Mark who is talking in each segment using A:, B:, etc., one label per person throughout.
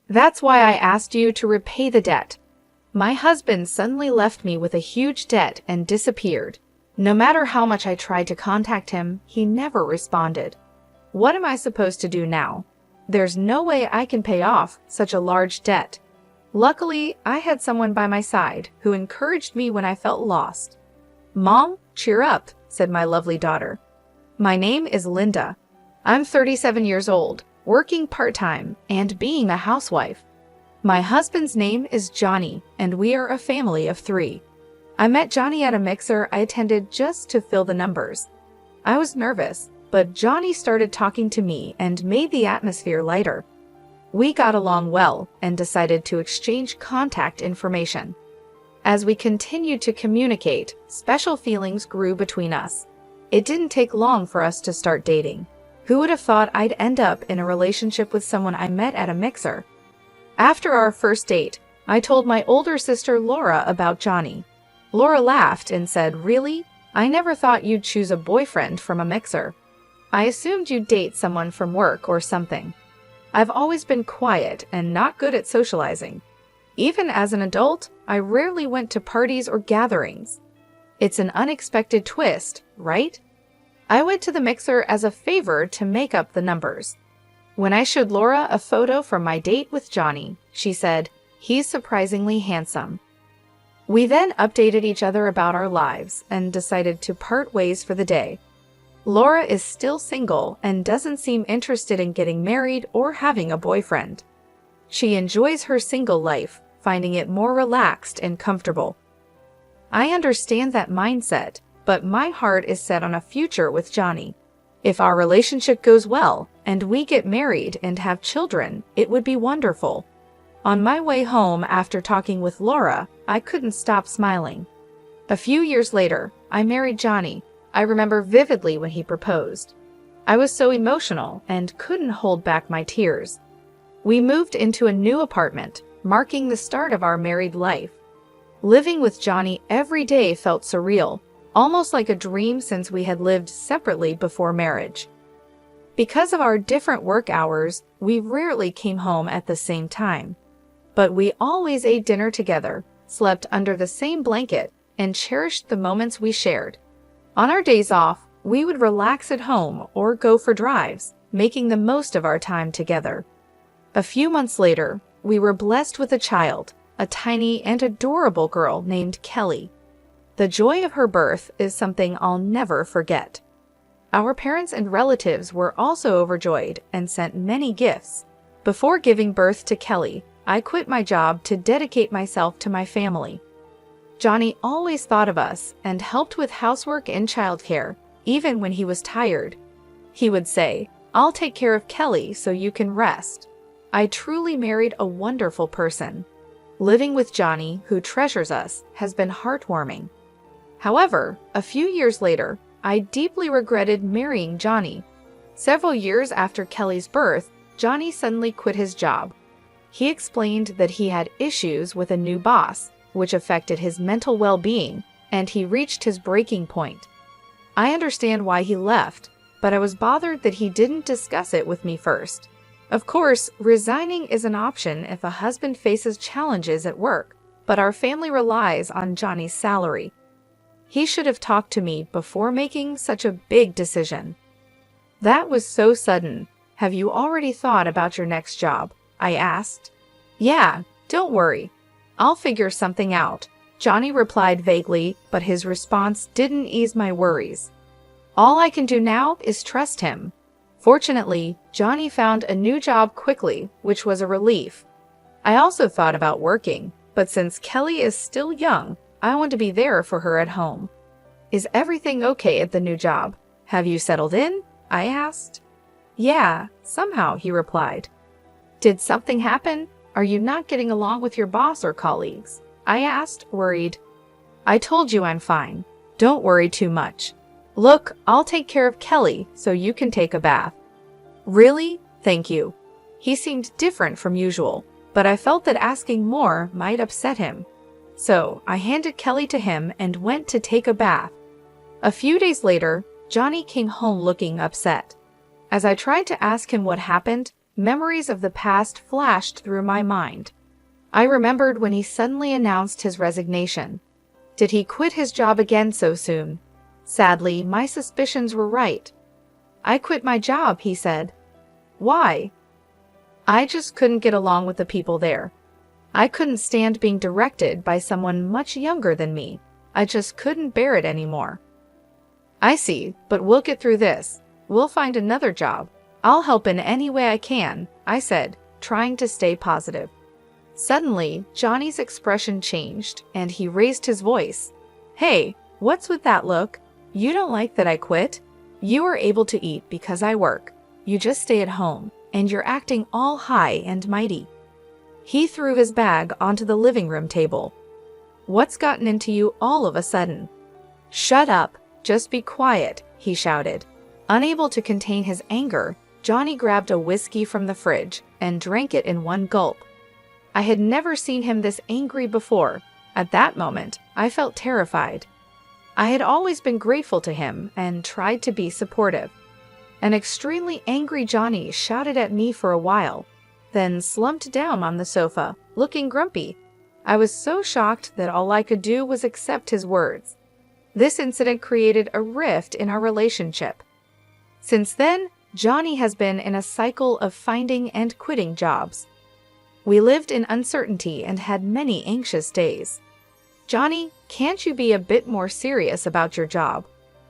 A: That's why I asked you to repay the debt. My husband suddenly left me with a huge debt and disappeared. No matter how much I tried to contact him, he never responded. What am I supposed to do now? There's no way I can pay off such a large debt. Luckily, I had someone by my side who encouraged me when I felt lost. Mom, cheer up, said my lovely daughter. My name is Linda. I'm 37 years old, working part-time, and being a housewife. My husband's name is Johnny, and we are a family of 3. I met Johnny at a mixer I attended just to fill the numbers. I was nervous, but Johnny started talking to me and made the atmosphere lighter. We got along well and decided to exchange contact information. As we continued to communicate, special feelings grew between us. It didn't take long for us to start dating. Who would have thought I'd end up in a relationship with someone I met at a mixer? After our first date, I told my older sister Laura about Johnny. Laura laughed and said, "Really? I never thought you'd choose a boyfriend from a mixer. I assumed you'd date someone from work or something. I've always been quiet and not good at socializing. Even as an adult, I rarely went to parties or gatherings. It's an unexpected twist, right?" I went to the mixer as a favor to make up the numbers. When I showed Laura a photo from my date with Johnny, she said, "He's surprisingly handsome." We then updated each other about our lives and decided to part ways for the day. Laura is still single and doesn't seem interested in getting married or having a boyfriend. She enjoys her single life, finding it more relaxed and comfortable. I understand that mindset, but my heart is set on a future with Johnny. If our relationship goes well and we get married and have children, it would be wonderful. On my way home after talking with Laura, I couldn't stop smiling. A few years later, I married Johnny. I remember vividly when he proposed. I was so emotional and couldn't hold back my tears. We moved into a new apartment, marking the start of our married life. Living with Johnny every day felt surreal, almost like a dream since we had lived separately before marriage. Because of our different work hours, we rarely came home at the same time. But we always ate dinner together, slept under the same blanket, and cherished the moments we shared. On our days off, we would relax at home or go for drives, making the most of our time together. A few months later, we were blessed with a child, a tiny and adorable girl named Kelly. The joy of her birth is something I'll never forget. Our parents and relatives were also overjoyed and sent many gifts. Before giving birth to Kelly, I quit my job to dedicate myself to my family. Johnny always thought of us and helped with housework and childcare, even when he was tired. He would say, "I'll take care of Kelly so you can rest." I truly married a wonderful person. Living with Johnny, who treasures us, has been heartwarming. However, a few years later, I deeply regretted marrying Johnny. Several years after Kelly's birth, Johnny suddenly quit his job. He explained that he had issues with a new boss, which affected his mental well-being, and he reached his breaking point. I understand why he left, but I was bothered that he didn't discuss it with me first. Of course, resigning is an option if a husband faces challenges at work, but our family relies on Johnny's salary. He should have talked to me before making such a big decision. That was so sudden. Have you already thought about your next job? I asked. Yeah, don't worry. I'll figure something out, Johnny replied vaguely, but his response didn't ease my worries. All I can do now is trust him. Fortunately, Johnny found a new job quickly, which was a relief. I also thought about working, but since Kelly is still young, I want to be there for her at home. Is everything okay at the new job? Have you settled in? I asked. Yeah, somehow, he replied. Did something happen? Are you not getting along with your boss or colleagues? I asked, worried. I told you I'm fine. Don't worry too much. Look, I'll take care of Kelly so you can take a bath. Really? Thank you. He seemed different from usual, but I felt that asking more might upset him. So I handed Kelly to him and went to take a bath. A few days later, Johnny came home looking upset. As I tried to ask him what happened, Memories of the past flashed through my mind. I remembered when he suddenly announced his resignation. Did he quit his job again so soon? Sadly, my suspicions were right. "I quit my job," he said. "Why?" "I just couldn't get along with the people there. I couldn't stand being directed by someone much younger than me. I just couldn't bear it anymore." "I see, but we'll get through this. We'll find another job. I'll help in any way I can," I said, trying to stay positive. Suddenly, Johnny's expression changed, and he raised his voice. "Hey, what's with that look? You don't like that I quit? You are able to eat because I work. You just stay at home, and you're acting all high and mighty." He threw his bag onto the living room table. "What's gotten into you all of a sudden?" "Shut up, just be quiet," he shouted. Unable to contain his anger, Johnny grabbed a whiskey from the fridge and drank it in one gulp. I had never seen him this angry before. At that moment, I felt terrified. I had always been grateful to him and tried to be supportive. An extremely angry Johnny shouted at me for a while, then slumped down on the sofa, looking grumpy. I was so shocked that all I could do was accept his words. This incident created a rift in our relationship. Since then, Johnny has been in a cycle of finding and quitting jobs. We lived in uncertainty and had many anxious days. "Johnny, can't you be a bit more serious about your job?"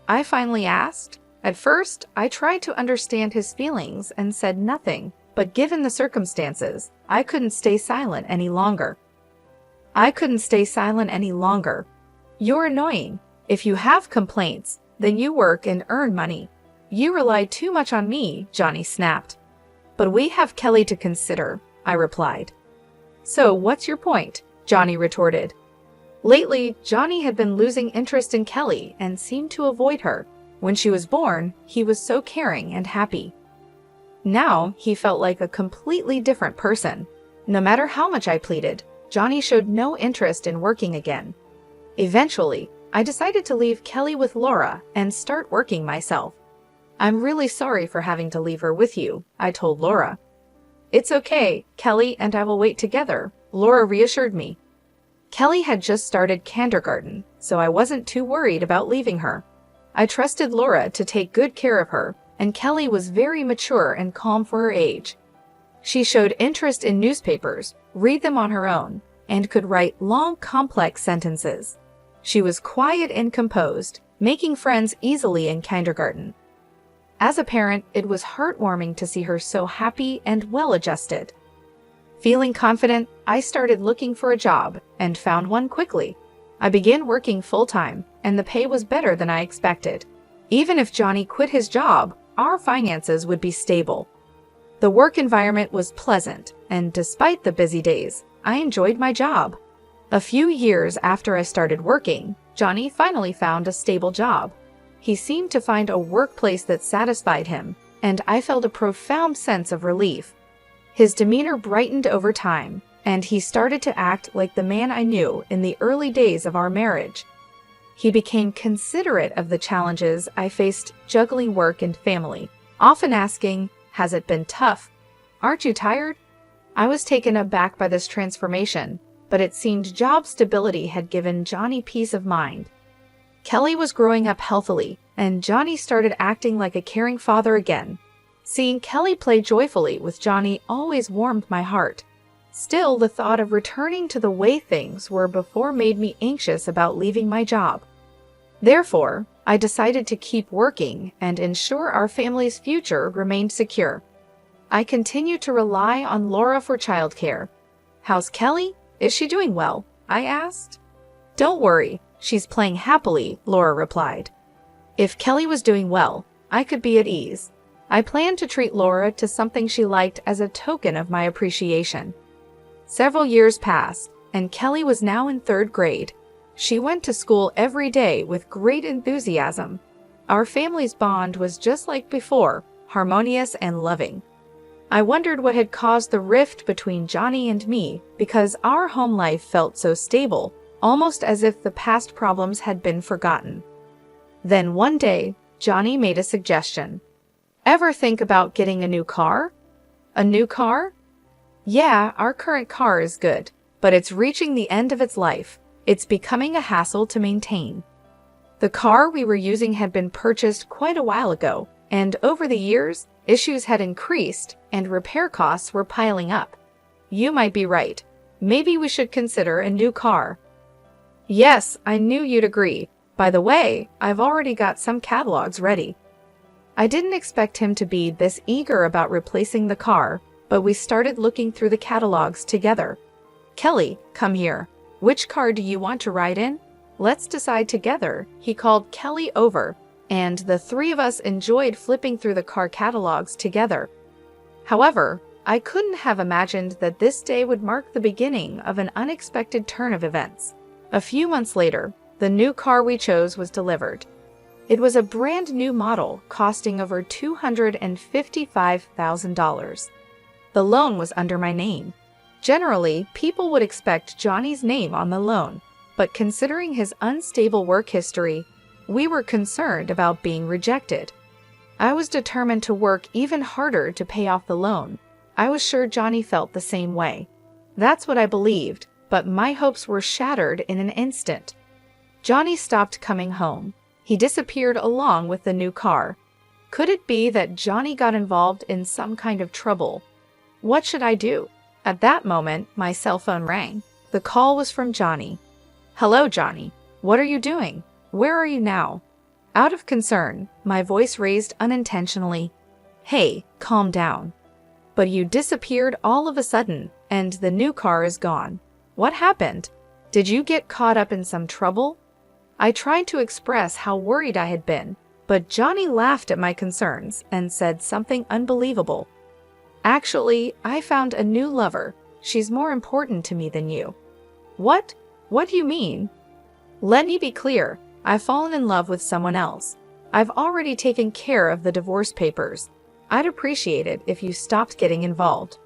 A: I finally asked. At first, I tried to understand his feelings and said nothing, but given the circumstances, I couldn't stay silent any longer. "You're annoying. If you have complaints, then you work and earn money. You rely too much on me," Johnny snapped. "But we have Kelly to consider," I replied. "So what's your point?" Johnny retorted. Lately, Johnny had been losing interest in Kelly and seemed to avoid her. When she was born, he was so caring and happy. Now, he felt like a completely different person. No matter how much I pleaded, Johnny showed no interest in working again. Eventually, I decided to leave Kelly with Laura and start working myself. "I'm really sorry for having to leave her with you," I told Laura. "It's okay, Kelly and I will wait together," Laura reassured me. Kelly had just started kindergarten, so I wasn't too worried about leaving her. I trusted Laura to take good care of her, and Kelly was very mature and calm for her age. She showed interest in newspapers, read them on her own, and could write long, complex sentences. She was quiet and composed, making friends easily in kindergarten. As a parent, it was heartwarming to see her so happy and well-adjusted. Feeling confident, I started looking for a job and found one quickly. I began working full-time, and the pay was better than I expected. Even if Johnny quit his job, our finances would be stable. The work environment was pleasant, and despite the busy days, I enjoyed my job. A few years after I started working, Johnny finally found a stable job. He seemed to find a workplace that satisfied him, and I felt a profound sense of relief. His demeanor brightened over time, and he started to act like the man I knew in the early days of our marriage. He became considerate of the challenges I faced juggling work and family, often asking, "Has it been tough? Aren't you tired?" I was taken aback by this transformation, but it seemed job stability had given Johnny peace of mind. Kelly was growing up healthily, and Johnny started acting like a caring father again. Seeing Kelly play joyfully with Johnny always warmed my heart. Still, the thought of returning to the way things were before made me anxious about leaving my job. Therefore, I decided to keep working and ensure our family's future remained secure. I continued to rely on Laura for childcare. "How's Kelly? Is she doing well?" I asked. "Don't worry, she's playing happily," Laura replied. If Kelly was doing well, I could be at ease. I planned to treat Laura to something she liked as a token of my appreciation. Several years passed, and Kelly was now in 3rd grade. She went to school every day with great enthusiasm. Our family's bond was just like before, harmonious and loving. I wondered what had caused the rift between Johnny and me because our home life felt so stable, almost as if the past problems had been forgotten. Then one day, Johnny made a suggestion. "Ever think about getting a new car?" A new car? Yeah, our current car is good, but it's reaching the end of its life. It's becoming a hassle to maintain. The car we were using had been purchased quite a while ago, and over the years, issues had increased and repair costs were piling up. You might be right. Maybe we should consider a new car. Yes, I knew you'd agree. By the way, I've already got some catalogs ready. I didn't expect him to be this eager about replacing the car, but we started looking through the catalogs together. Kelly, come here. Which car do you want to ride in? Let's decide together. He called Kelly over, and the three of us enjoyed flipping through the car catalogs together. However, I couldn't have imagined that this day would mark the beginning of an unexpected turn of events. A few months later, the new car we chose was delivered. It was a brand new model costing over $255,000. The loan was under my name. Generally, people would expect Johnny's name on the loan, but considering his unstable work history, we were concerned about being rejected. I was determined to work even harder to pay off the loan. I was sure Johnny felt the same way. That's what I believed, but my hopes were shattered in an instant. Johnny stopped coming home. He disappeared along with the new car. Could it be that Johnny got involved in some kind of trouble? What should I do? At that moment, my cell phone rang. The call was from Johnny. Hello, Johnny. What are you doing? Where are you now? Out of concern, my voice raised unintentionally. Hey, calm down. But you disappeared all of a sudden, and the new car is gone. What happened? Did you get caught up in some trouble? I tried to express how worried I had been, but Johnny laughed at my concerns and said something unbelievable. Actually, I found a new lover. She's more important to me than you. What? What do you mean? Let me be clear. I've fallen in love with someone else. I've already taken care of the divorce papers. I'd appreciate it if you stopped getting involved.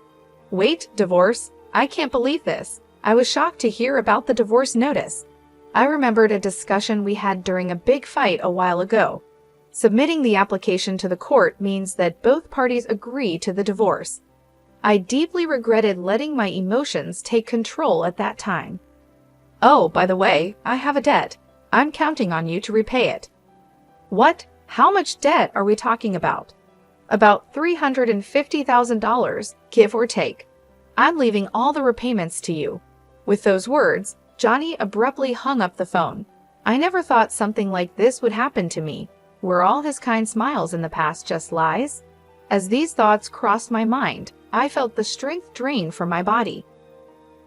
A: Wait, divorce? I can't believe this. I was shocked to hear about the divorce notice. I remembered a discussion we had during a big fight a while ago. Submitting the application to the court means that both parties agree to the divorce. I deeply regretted letting my emotions take control at that time. Oh, by the way, I have a debt. I'm counting on you to repay it. What? How much debt are we talking about? About $350,000, give or take. I'm leaving all the repayments to you. With those words, Johnny abruptly hung up the phone. I never thought something like this would happen to me. Were all his kind smiles in the past just lies? As these thoughts crossed my mind, I felt the strength drain from my body.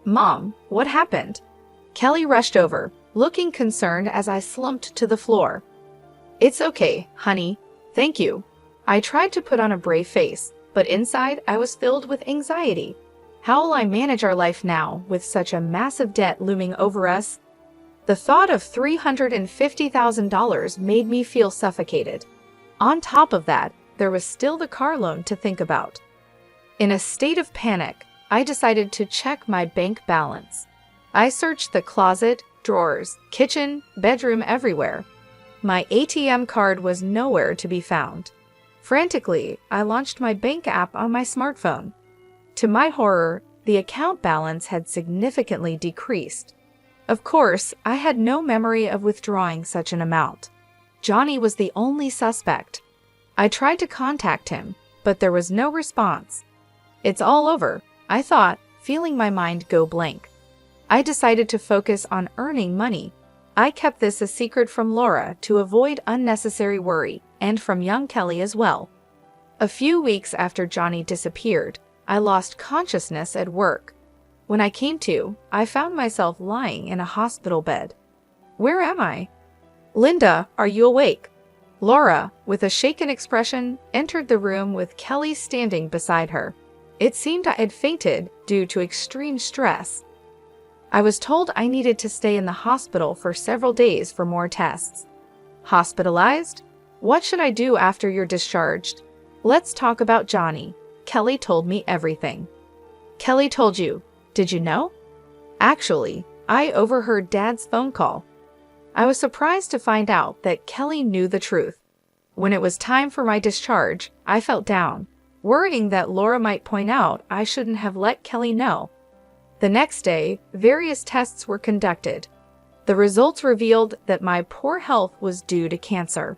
A: Mom, what happened? Kelly rushed over, looking concerned as I slumped to the floor. It's okay, honey. Thank you. I tried to put on a brave face, but inside I was filled with anxiety. How will I manage our life now with such a massive debt looming over us? The thought of $350,000 made me feel suffocated. On top of that, there was still the car loan to think about. In a state of panic, I decided to check my bank balance. I searched the closet, drawers, kitchen, bedroom, everywhere. My ATM card was nowhere to be found. Frantically, I launched my bank app on my smartphone. To my horror, the account balance had significantly decreased. Of course, I had no memory of withdrawing such an amount. Johnny was the only suspect. I tried to contact him, but there was no response. It's all over, I thought, feeling my mind go blank. I decided to focus on earning money. I kept this a secret from Laura to avoid unnecessary worry, and from young Kelly as well. A few weeks after Johnny disappeared, I lost consciousness at work. When I came to, I found myself lying in a hospital bed. Where am I? Linda, are you awake? Laura, with a shaken expression, entered the room with Kelly standing beside her. It seemed I had fainted due to extreme stress. I was told I needed to stay in the hospital for several days for more tests. Hospitalized? What should I do after you're discharged? Let's talk about Johnny. Kelly told me everything. Kelly told you. Did you know? Actually, I overheard Dad's phone call. I was surprised to find out that Kelly knew the truth. When it was time for my discharge, I felt down. worrying that Laura might point out I shouldn't have let Kelly know. The next day, various tests were conducted. The results revealed that my poor health was due to cancer.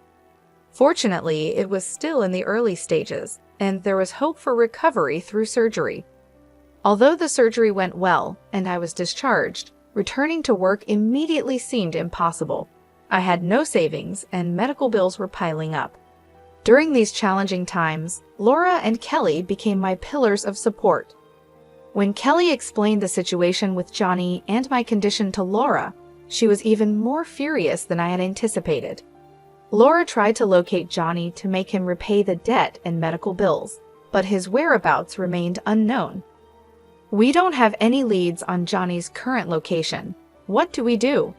A: Fortunately, it was still in the early stages, and there was hope for recovery through surgery. Although the surgery went well and I was discharged, returning to work immediately seemed impossible. I had no savings and medical bills were piling up. During these challenging times, Laura and Kelly became my pillars of support. When Kelly explained the situation with Johnny and my condition to Laura, she was even more furious than I had anticipated. Laura tried to locate Johnny to make him repay the debt and medical bills, but his whereabouts remained unknown. We don't have any leads on Johnny's current location. What do we do?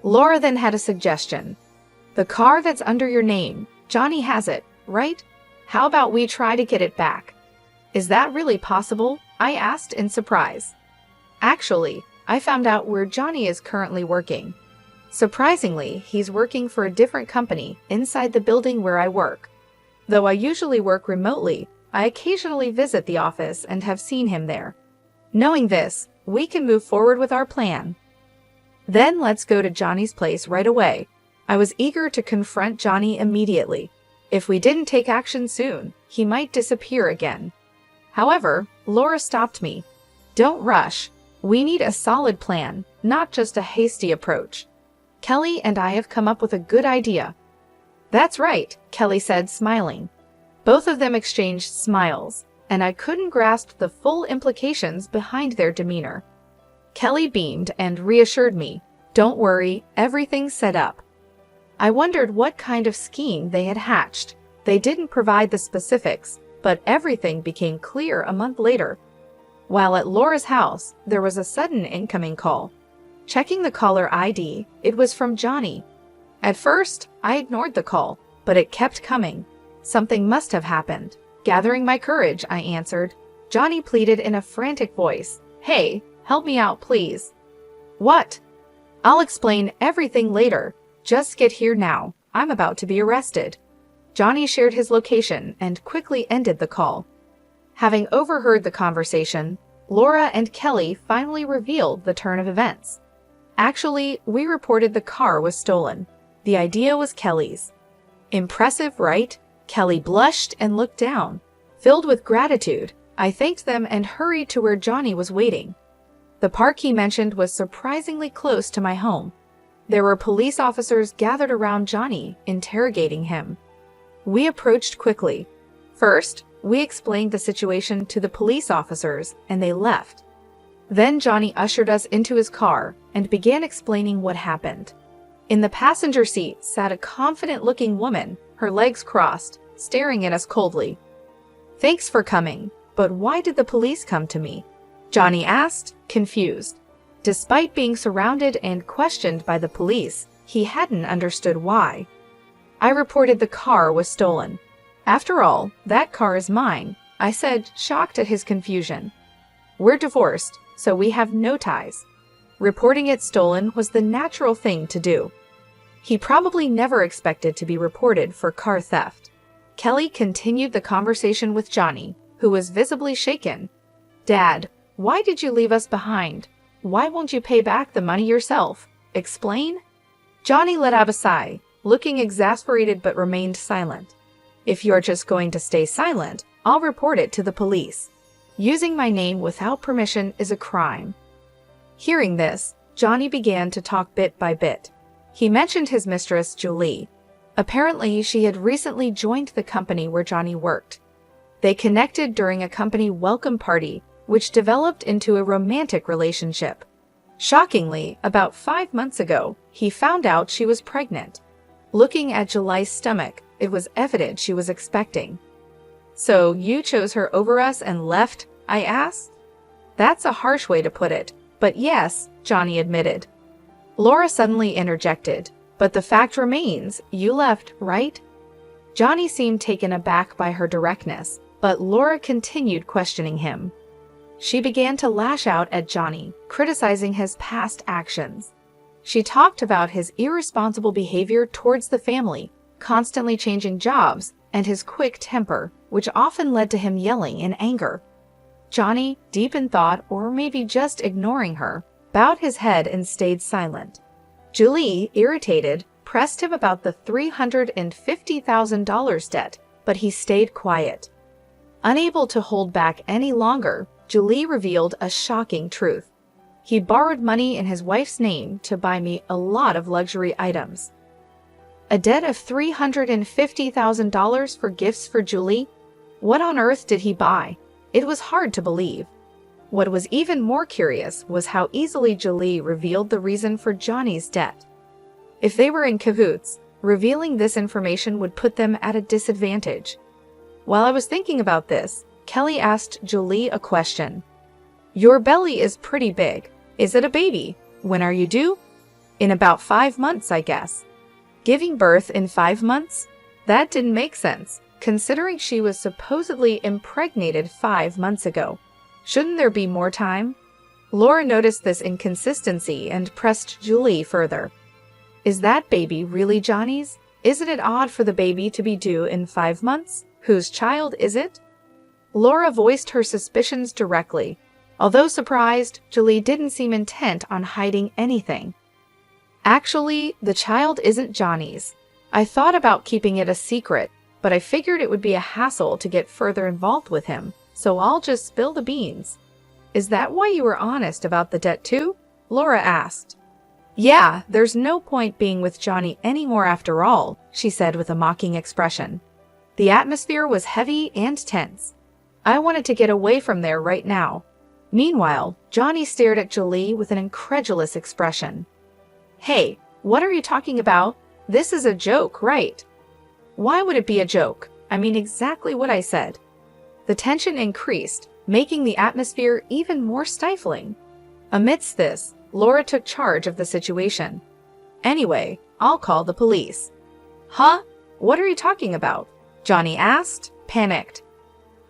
A: Laura then had a suggestion. The car that's under your name, Johnny has it, right? How about we try to get it back? Is that really possible? I asked in surprise. Actually, I found out where Johnny is currently working. Surprisingly, he's working for a different company inside the building where I work. Though I usually work remotely, I occasionally visit the office and have seen him there. Knowing this, we can move forward with our plan. Then let's go to Johnny's place right away. I was eager to confront Johnny immediately. If we didn't take action soon, he might disappear again. However, Laura stopped me. Don't rush. We need a solid plan, not just a hasty approach. Kelly and I have come up with a good idea. That's right, Kelly said, smiling. Both of them exchanged smiles, and I couldn't grasp the full implications behind their demeanor. Kelly beamed and reassured me. Don't worry, everything's set up. I wondered what kind of scheme they had hatched. They didn't provide the specifics, but everything became clear a month later. While at Laura's house, there was a sudden incoming call. Checking the caller ID, it was from Johnny. At first, I ignored the call, but it kept coming. Something must have happened. Gathering my courage, I answered. Johnny pleaded in a frantic voice. Hey, help me out, please. What? I'll explain everything later. Just get here now. I'm about to be arrested. Johnny shared his location and quickly ended the call. Having overheard the conversation, Laura and Kelly finally revealed the turn of events. Actually, we reported the car was stolen. The idea was Kelly's. Impressive, right? Kelly blushed and looked down. Filled with gratitude, I thanked them and hurried to where Johnny was waiting. The park he mentioned was surprisingly close to my home. There were police officers gathered around Johnny, interrogating him. We approached quickly. First, we explained the situation to the police officers, and they left. Then Johnny ushered us into his car and began explaining what happened. In the passenger seat sat a confident-looking woman, her legs crossed, staring at us coldly. Thanks for coming, but why did the police come to me? Johnny asked, confused. Despite being surrounded and questioned by the police, he hadn't understood why. I reported the car was stolen. After all, that car is mine, I said, shocked at his confusion. We're divorced, so we have no ties. Reporting it stolen was the natural thing to do. He probably never expected to be reported for car theft. Kelly continued the conversation with Johnny, who was visibly shaken. Dad, why did you leave us behind? Why won't you pay back the money yourself? Explain? Johnny let out a sigh, looking exasperated but remained silent. If you're just going to stay silent, I'll report it to the police. Using my name without permission is a crime. Hearing this, Johnny began to talk bit by bit. He mentioned his mistress, Julie. Apparently, she had recently joined the company where Johnny worked. They connected during a company welcome party, which developed into a romantic relationship. Shockingly, about 5 months ago, he found out she was pregnant. Looking at Julie's stomach, it was evident she was expecting. So you chose her over us and left? I asked. That's a harsh way to put it, but yes, Johnny admitted. Laura suddenly interjected, but the fact remains, you left, right? Johnny seemed taken aback by her directness, but Laura continued questioning him. She began to lash out at Johnny, criticizing his past actions. She talked about his irresponsible behavior towards the family, constantly changing jobs, and his quick temper. which often led to him yelling in anger. Johnny, deep in thought or maybe just ignoring her, bowed his head and stayed silent. Julie, irritated, pressed him about the $350,000 debt, but he stayed quiet. Unable to hold back any longer, Julie revealed a shocking truth. He borrowed money in his wife's name to buy me a lot of luxury items. A debt of $350,000 for gifts for Julie? What on earth did he buy? It was hard to believe. What was even more curious was how easily Julie revealed the reason for Johnny's debt. If they were in cahoots, revealing this information would put them at a disadvantage. While I was thinking about this, Kelly asked Julie a question. "Your belly is pretty big. Is it a baby? When are you due?" "In about 5 months, I guess." Giving birth in 5 months? That didn't make sense, considering she was supposedly impregnated 5 months ago. Shouldn't there be more time? Laura noticed this inconsistency and pressed Julie further. "Is that baby really Johnny's? Isn't it odd for the baby to be due in 5 months? Whose child is it?" Laura voiced her suspicions directly. Although surprised, Julie didn't seem intent on hiding anything. "Actually, the child isn't Johnny's. I thought about keeping it a secret, but I figured it would be a hassle to get further involved with him, so I'll just spill the beans." "Is that why you were honest about the debt too?" Laura asked. "Yeah, there's no point being with Johnny anymore after all," she said with a mocking expression. The atmosphere was heavy and tense. I wanted to get away from there right now. Meanwhile, Johnny stared at Julie with an incredulous expression. "Hey, what are you talking about? This is a joke, right?" "Why would it be a joke? I mean exactly what I said." The tension increased, making the atmosphere even more stifling. Amidst this, Laura took charge of the situation. "Anyway, I'll call the police." "Huh? What are you talking about?" Johnny asked, panicked.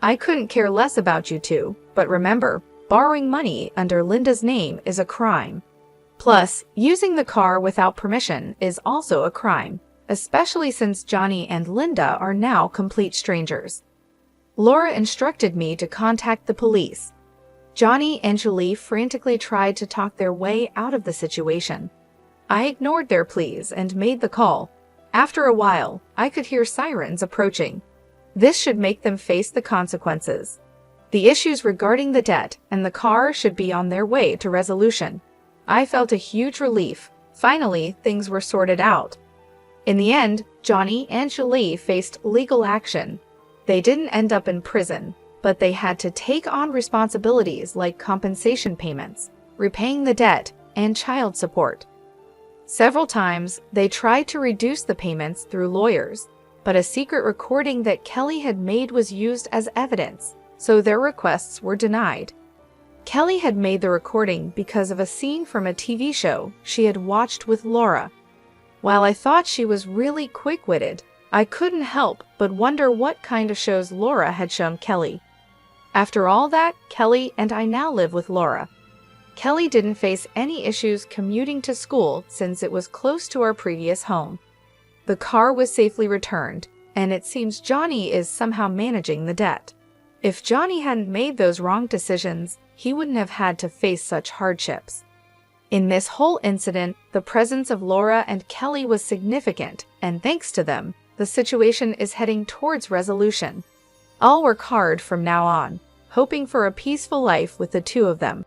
A: "I couldn't care less about you two, but remember, borrowing money under Linda's name is a crime. Plus, using the car without permission is also a crime, especially since Johnny and Linda are now complete strangers." Laura instructed me to contact the police. Johnny and Julie frantically tried to talk their way out of the situation. I ignored their pleas and made the call. After a while, I could hear sirens approaching. This should make them face the consequences. The issues regarding the debt and the car should be on their way to resolution. I felt a huge relief. Finally, things were sorted out. In the end, Johnny and Julie faced legal action. They didn't end up in prison, but they had to take on responsibilities like compensation payments, repaying the debt, and child support. Several times, they tried to reduce the payments through lawyers, but a secret recording that Kelly had made was used as evidence, so their requests were denied. Kelly had made the recording because of a scene from a TV show she had watched with Laura. While I thought she was really quick-witted, I couldn't help but wonder what kind of shows Laura had shown Kelly. After all that, Kelly and I now live with Laura. Kelly didn't face any issues commuting to school since it was close to our previous home. The car was safely returned, and it seems Johnny is somehow managing the debt. If Johnny hadn't made those wrong decisions, he wouldn't have had to face such hardships. In this whole incident, the presence of Laura and Kelly was significant, and thanks to them, the situation is heading towards resolution. I'll work hard from now on, hoping for a peaceful life with the two of them.